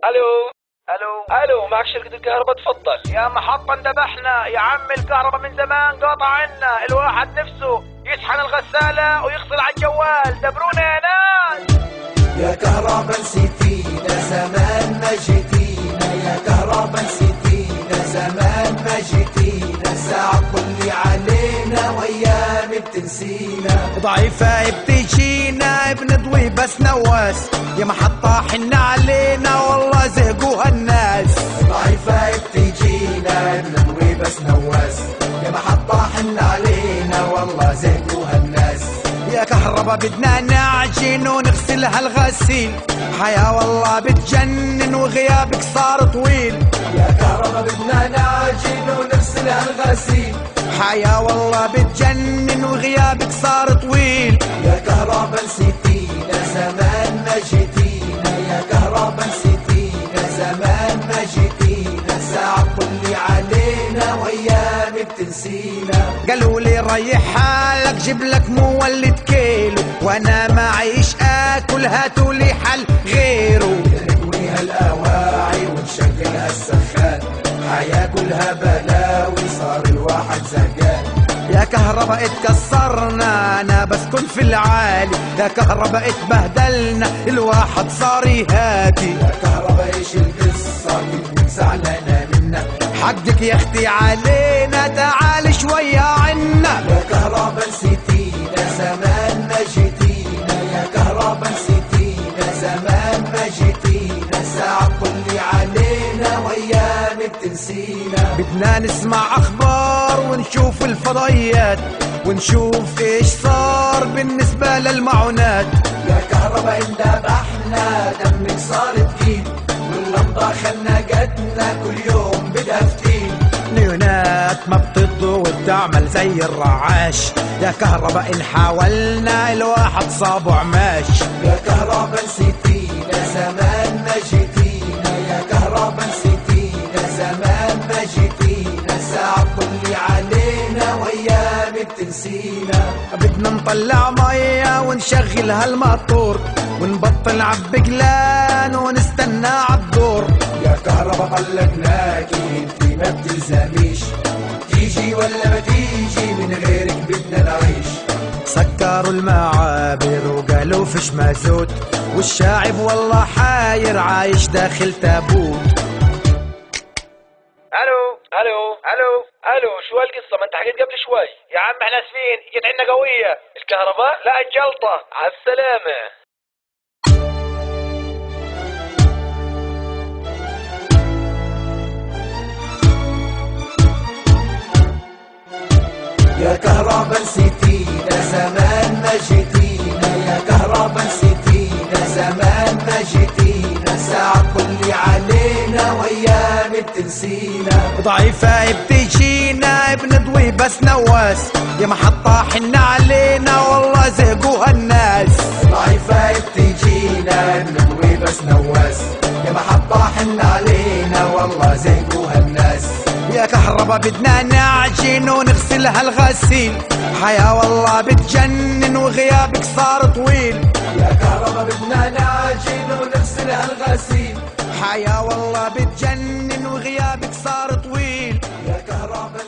الو الو معك شركة الكهرباء، تفضل. يا محطة اندبحنا يا عم، الكهرباء من زمان قاطع عنا، الواحد نفسه يشحن الغسالة ويغسل على الجوال، دبرونا يا ناس. يا كهرباء نسيتينا زمان ما جيتينا، يا كهرباء نسيتينا زمان ما جيتينا، ساعة تطلي علينا وايام بتنسينا، ضعيفة بتجينا بنضوي بس نواس، يا محطة حن علينا والله زهقوها الناس. ضعيفة بتجينا بنضوي بس نواس، يا محطة حن علينا والله زهقوها الناس. يا كهربا بدنا نعجن ونغسلها الغسيل، حياة والله بتجنن وغيابك صار طويل. يا كهربا بدنا نعجن ونغسلها الغسيل، حياة والله بتجنن وغيابك صار طويل. يا كهربا نسيتينا زمان ما جيتينا، يا كهربا نسيتينا زمان ما جيتينا، ساعة تطلي علينا وايام بتنسينا. قالوا لي ريح حالك جيب لك مولد كيلو، وانا معيش اكل هاتوا لي حل غيره. نكويها الاواعي ونشغلها السخان، حياة كلها بلاوي صار الواحد زهقان. يا كهرباء اتكسرنا انا بسكن في العالي، يا كهرباء اتبهدلنا الواحد صار يهاتي. يا كهرباء ايش القصة كنت زعلانة منا، حقك يا اختي علينا تعال شوية عنا. يا كهرباء نسيتينا زمان ما جيتينا، يا كهرباء نسيتينا زمان ما جيتينا، ساعة تطلي علينا وايام بتنسينا. بدنا نسمع اخبار ونشوف الفضائيات، ونشوف ايش صار بالنسبة للمعونات. يا كهرباء اندبحنا دمك صار تقيل، واللمضة خنقتنا كل يوم بدها فتيل. نيونات ما بتضو وبتعمل زي الرعاش، يا كهرباء ان حاولنا الواحد صابه عماش. يا كهرباء نسيتينا زمان ما جيتينا، يا كهرباء نسيتينا زمان ما جيتينا، ساعة تطلي علينا وايام بتنسينا. بدنا نطلع مية ونشغل هالماطور، ونبطل عبي قلان ونستنى عالدور. يا كهرباء طلقناكي انتي ما بتلزميش، تيجي ولا ما تيجي من غيرك بدنا نعيش. سكروا المعابر وقالوا فيش مازوت، والشاعب والله حاير عايش داخل تابوت. الو شو هالقصة؟ ما انت حكيت قبل شوي. يا عم احنا اسفين، جت عنا قوية الكهرباء، لا الجلطة. على السلامة. يا كهرباء نسيتينا زمان ما جيتينا، يا كهرباء نسيتينا زمان ما جيتينا، ساعة تطلي علينا وايام بتنسينا. ضعيفة بتجينا بنضوي بس نواس، يا محطة حن علينا والله زهقوها الناس. ضعيفة بتجينا بنضوي بس نواس، يا محطة حن علينا والله زهقوها الناس. يا كهربا بدنا نعجن ونغسلها الغسيل، حياة والله بتجنن وغيابك صار طويل. يا كهربا بدنا نعجن ونغسلها الغسيل، حياة والله بتجنن وغيابك صار طويل. يا كهربا